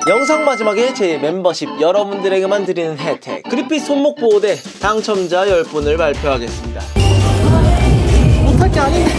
영상 마지막에 제 멤버십 여러분들에게만 드리는 혜택 그리피 손목 보호대 당첨자 10분을 발표하겠습니다. 못할 게 아닌데.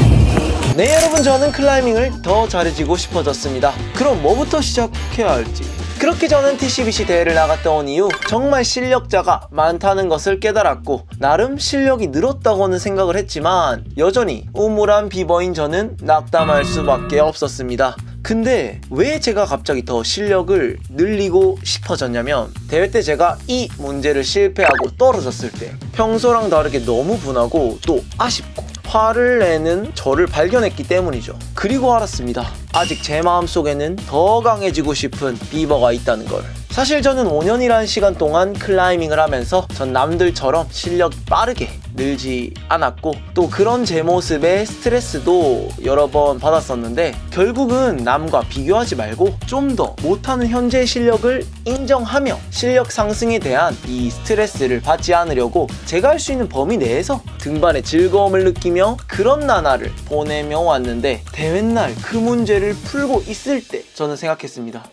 네 여러분, 저는 클라이밍을 더 잘해지고 싶어졌습니다. 그럼 뭐부터 시작해야 할지. 그렇게 저는 TCBC 대회를 나갔다 온 이후 정말 실력자가 많다는 것을 깨달았고 나름 실력이 늘었다고는 생각을 했지만 여전히 우물한 비버인 저는 낙담할 수밖에 없었습니다. 근데 왜 제가 갑자기 더 실력을 늘리고 싶어졌냐면 대회 때 제가 이 문제를 실패하고 떨어졌을 때 평소랑 다르게 너무 분하고 또 아쉽고 화를 내는 저를 발견했기 때문이죠. 그리고 알았습니다. 아직 제 마음속에는 더 강해지고 싶은 비버가 있다는 걸. 사실 저는 5년이라는 시간 동안 클라이밍을 하면서 전 남들처럼 실력이 빠르게 늘지 않았고 또 그런 제 모습에 스트레스도 여러 번 받았었는데 결국은 남과 비교하지 말고 좀 더 못하는 현재의 실력을 인정하며 실력 상승에 대한 이 스트레스를 받지 않으려고 제가 할 수 있는 범위 내에서 등반의 즐거움을 느끼며 그런 나날을 보내며 왔는데 대회날 그 문제를 풀고 있을 때 저는 생각했습니다.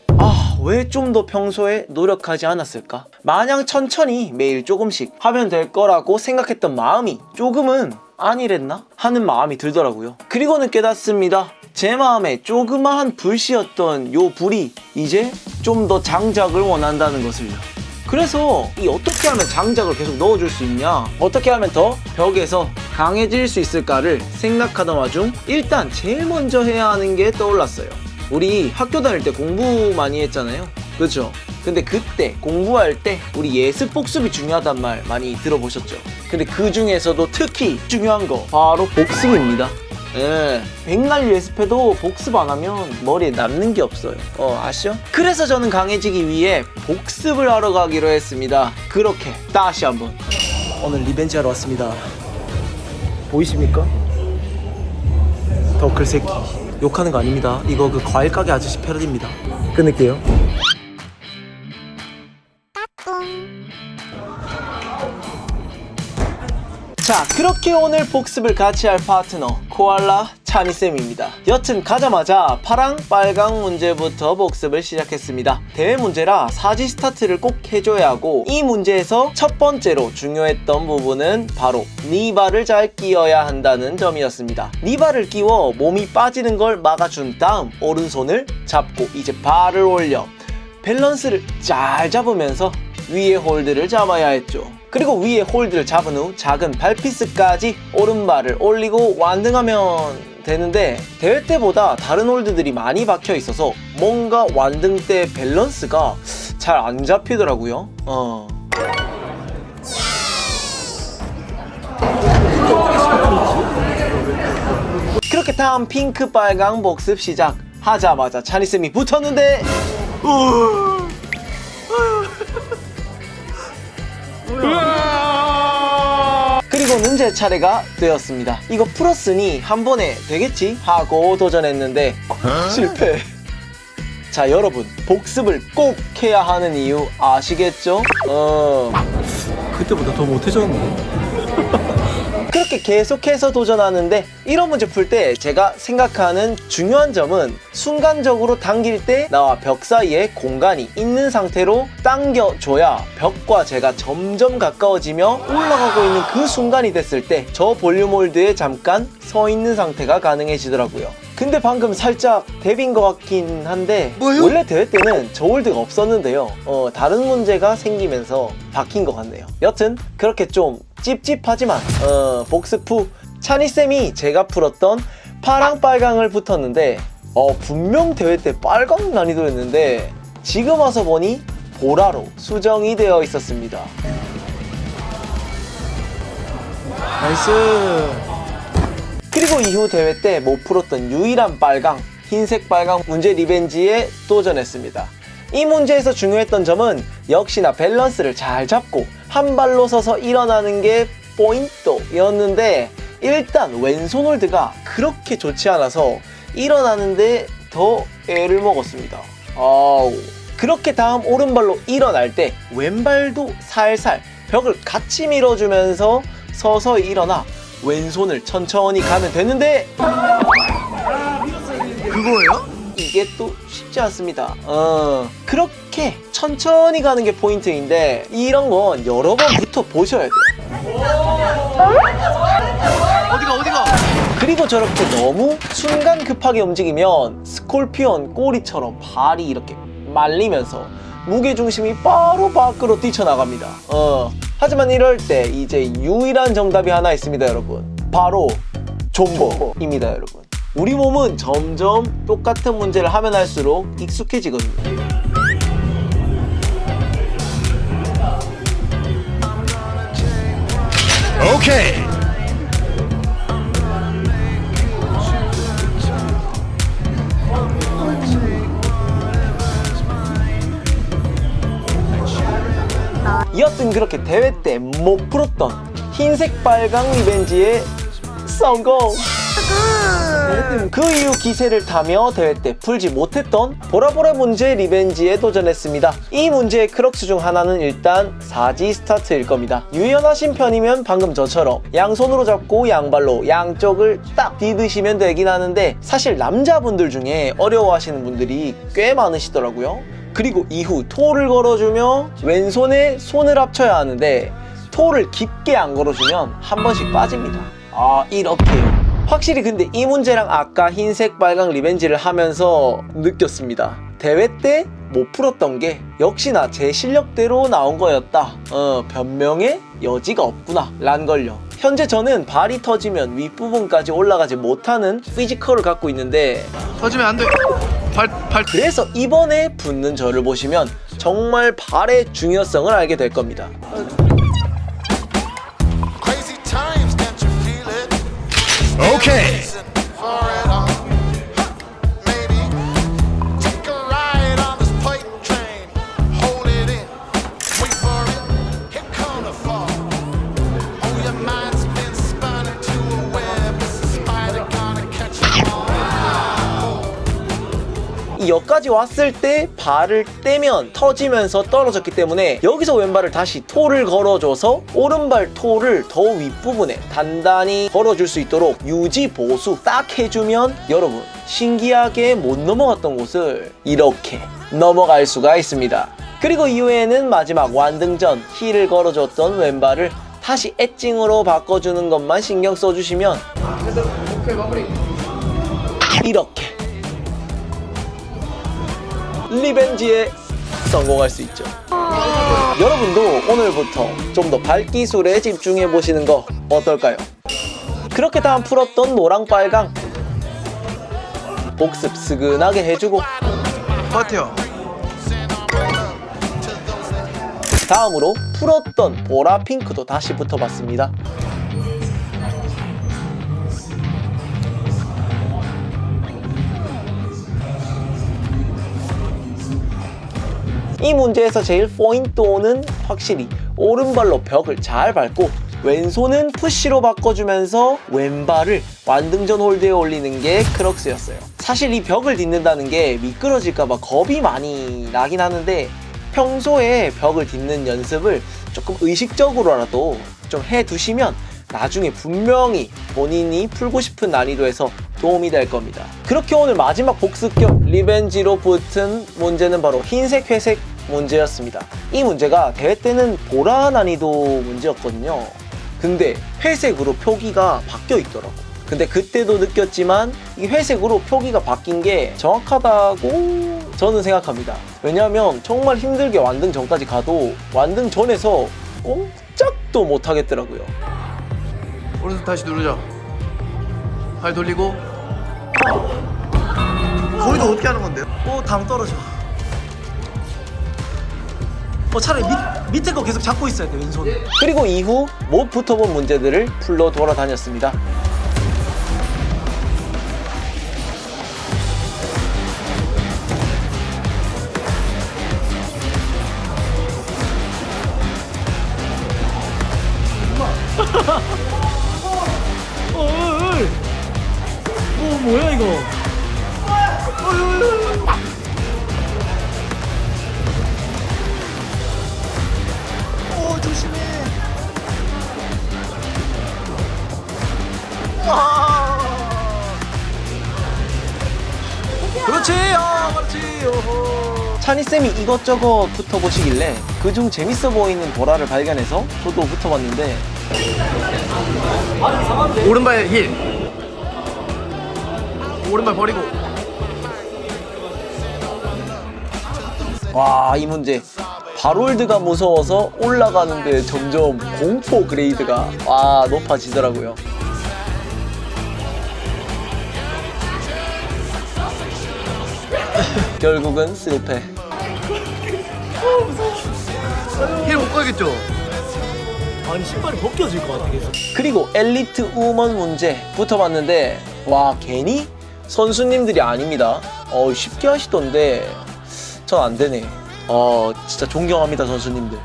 왜 좀 더 평소에 노력하지 않았을까? 마냥 천천히 매일 조금씩 하면 될 거라고 생각했던 마음이 조금은 아니랬나? 하는 마음이 들더라고요. 그리고는 깨닫습니다. 제 마음에 조그마한 불씨였던 요 불이 이제 좀 더 장작을 원한다는 것을요. 그래서 이 어떻게 하면 장작을 계속 넣어줄 수 있냐, 어떻게 하면 더 벽에서 강해질 수 있을까를 생각하던 와중 일단 제일 먼저 해야 하는 게 떠올랐어요. 우리 학교 다닐 때 공부 많이 했잖아요, 그렇죠? 근데 그때 공부할 때 우리 예습 복습이 중요하단 말 많이 들어보셨죠? 근데 그 중에서도 특히 중요한 거 바로 복습입니다. 예, 백날 예습해도 복습 안 하면 머리에 남는 게 없어요. 아시죠? 그래서 저는 강해지기 위해 복습을 하러 가기로 했습니다. 그렇게 다시 한번 오늘 리벤지 하러 왔습니다. 보이십니까? 더클 새끼. 욕하는 거 아닙니다. 이거 그 과일 가게 아저씨 패러디입니다. 끊을게요. 자, 그렇게 오늘 복습을 같이 할 파트너 코알라 찬이쌤입니다. 여튼 가자마자 파랑 빨강 문제부터 복습을 시작했습니다. 대회 문제라 사지 스타트를 꼭 해줘야 하고 이 문제에서 첫 번째로 중요했던 부분은 바로 니바를 잘 끼워야 한다는 점이었습니다. 니바를 끼워 몸이 빠지는 걸 막아준 다음 오른손을 잡고 이제 발을 올려 밸런스를 잘 잡으면서 위에 홀드를 잡아야 했죠. 그리고 위에 홀드를 잡은 후 작은 발피스까지 오른발을 올리고 완등하면 되는데 대회 때보다 다른 홀드들이 많이 박혀 있어서 뭔가 완등 때 밸런스가 잘 안 잡히더라고요. 그렇게 다음 핑크 빨강 복습 시작 하자마자 찬이쌤이 붙었는데 그리고는 제 차례가 되었습니다. 이거 풀었으니 한 번에 되겠지 하고 도전했는데 실패. 자 여러분, 복습을 꼭 해야 하는 이유 아시겠죠? 그때보다 더 못해졌는데? 그렇게 계속해서 도전하는데 이런 문제 풀 때 제가 생각하는 중요한 점은 순간적으로 당길 때 나와 벽 사이에 공간이 있는 상태로 당겨줘야 벽과 제가 점점 가까워지며 올라가고 있는 그 순간이 됐을 때 저 볼륨 홀드에 잠깐 서 있는 상태가 가능해지더라고요. 근데 방금 살짝 데뷔인 것 같긴 한데 뭐요? 원래 대회 때는 저 홀드가 없었는데요. 다른 문제가 생기면서 바뀐 것 같네요. 여튼 그렇게 좀 찝찝하지만 복습 후 찬이쌤이 제가 풀었던 파랑 빨강을 붙었는데 분명 대회 때 빨강 난이도였는데 지금 와서 보니 보라로 수정이 되어 있었습니다. 나이스. 그리고 이후 대회 때 못 풀었던 유일한 빨강, 흰색 빨강 문제 리벤지에 도전했습니다. 이 문제에서 중요했던 점은 역시나 밸런스를 잘 잡고 한 발로 서서 일어나는 게 포인트였는데 일단 왼손 홀드가 그렇게 좋지 않아서 일어나는데 더 애를 먹었습니다. 그렇게 다음 오른발로 일어날 때 왼발도 살살 벽을 같이 밀어주면서 서서히 일어나 왼손을 천천히 가면 되는데 그거예요? 이게 또 쉽지 않습니다. 그렇게 천천히 가는 게 포인트인데 이런 건 여러 번 붙어 보셔야 돼요. 어디가? 그리고 저렇게 너무 순간 급하게 움직이면 스콜피온 꼬리처럼 발이 이렇게 말리면서 무게중심이 바로 밖으로 뛰쳐나갑니다. 하지만 이럴 때 이제 유일한 정답이 하나 있습니다, 여러분. 바로 존버입니다, 여러분. 우리 몸은 점점 똑같은 문제를 하면 할수록 익숙해지거든요. 오케이. 여튼 그렇게 대회 때 못 풀었던 흰색 빨강 리벤지의 성공! 그 이후 기세를 타며 대회 때 풀지 못했던 보라보라 문제 리벤지에 도전했습니다. 이 문제의 크럭스 중 하나는 일단 사지 스타트일 겁니다. 유연하신 편이면 방금 저처럼 양손으로 잡고 양발로 양쪽을 딱 디드시면 되긴 하는데 사실 남자분들 중에 어려워하시는 분들이 꽤 많으시더라고요. 그리고 이후 토를 걸어주며 왼손에 손을 합쳐야 하는데 토를 깊게 안 걸어주면 한 번씩 빠집니다. 이렇게요. 확실히 근데 이 문제랑 아까 흰색 빨강 리벤지를 하면서 느꼈습니다. 대회 때 못 풀었던 게 역시나 제 실력대로 나온 거였다. 변명의 여지가 없구나 란 걸요. 현재 저는 발이 터지면 윗부분까지 올라가지 못하는 피지컬을 갖고 있는데 터지면 안 돼. 그래서 이번에 붙는 저를 보시면 정말 발의 중요성을 알게 될 겁니다. 오케이. 여기까지 왔을 때 발을 떼면 터지면서 떨어졌기 때문에 여기서 왼발을 다시 토를 걸어줘서 오른발 토를 더 윗부분에 단단히 걸어줄 수 있도록 유지 보수 딱 해주면 여러분 신기하게 못 넘어갔던 곳을 이렇게 넘어갈 수가 있습니다. 그리고 이후에는 마지막 완등전 힐을 걸어줬던 왼발을 다시 엣징으로 바꿔주는 것만 신경 써주시면 이렇게 리벤지에 성공할 수 있죠. 여러분도 오늘부터 좀 더 발기술에 집중해 보시는 거 어떨까요? 그렇게 다 풀었던 노랑 빨강 복습 스근하게 해주고 버텨. 다음으로 풀었던 보라 핑크도 다시 붙어봤습니다. 이 문제에서 제일 포인트는 확실히 오른발로 벽을 잘 밟고 왼손은 푸시로 바꿔주면서 왼발을 완등전 홀드에 올리는 게 크럭스였어요. 사실 이 벽을 딛는다는 게 미끄러질까봐 겁이 많이 나긴 하는데 평소에 벽을 딛는 연습을 조금 의식적으로라도 좀 해두시면 나중에 분명히 본인이 풀고 싶은 난이도에서 도움이 될 겁니다. 그렇게 오늘 마지막 복습 겸 리벤지로 붙은 문제는 바로 흰색 회색 문제였습니다. 이 문제가 대회 때는 보라 난이도 문제였거든요. 근데 회색으로 표기가 바뀌어 있더라고. 근데 그때도 느꼈지만 이 회색으로 표기가 바뀐 게 정확하다고 저는 생각합니다. 왜냐하면 정말 힘들게 완등 전까지 가도 완등 전에서 꼼짝도 못 하겠더라고요. 오른손 다시 누르자. 발 돌리고. 거기도 어떻게 하는 건데요? 당 떨어져. 차라리 밑에 거 계속 잡고 있어야 돼, 왼손. 그리고 이후 못 붙어본 문제들을 풀러 돌아다녔습니다. 뭐야 이거? 조심해. 찬이쌤이 이것저것 붙어보시길래 그중 재밌어 보이는 보라를 발견해서 저도 붙어봤는데 오른발 힐. 오른발 버리고. 와, 이 문제 바롤드가 무서워서 올라가는데 점점 공포 그레이드가 높아지더라고요. 결국은 실패. 힐 못 가겠죠? 아니 신발이 벗겨질 것 같아 계속. 그리고 엘리트 우먼 문제 붙어봤는데 와, 괜히 선수님들이 아닙니다. 쉽게 하시던데 전 안 되네. 진짜 존경합니다, 선수님들.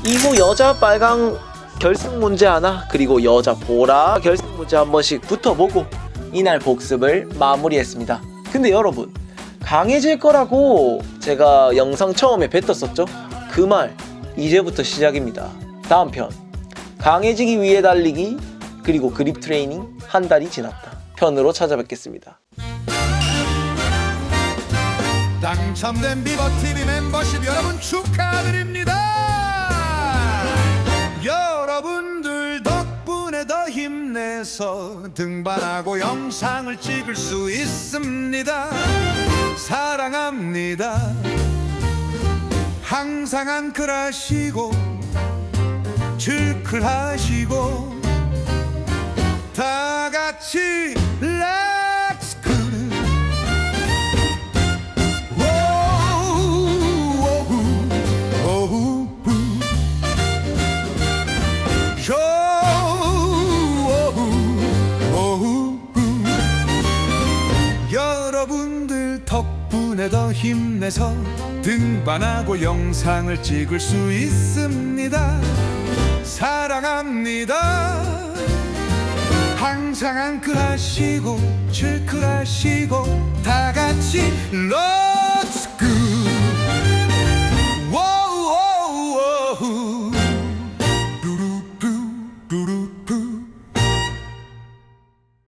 이후 여자 빨강 결승 문제 하나, 그리고 여자 보라 결승 문제 한 번씩 붙어보고 이날 복습을 마무리했습니다. 근데 여러분, 강해질 거라고 제가 영상 처음에 뱉었었죠? 그 말 이제부터 시작입니다. 다음 편, 강해지기 위해 달리기 그리고 그립 트레이닝 한 달이 지났다 편으로 찾아뵙겠습니다. 당첨된 비버TV 멤버십 여러분 축하드립니다. 여러분들 덕분에 더 힘내서 등반하고 영상을 찍을 수 있습니다. 사랑합니다. 항상 앙클하시고 출클하시고 다 같이 Let's go. 여러분들 덕분에 더 힘내서 등반하고 영상을 찍을 수 있습니다. 사랑합니다. 항상 앙클하시고 출클하시고 다 같이 Let's go.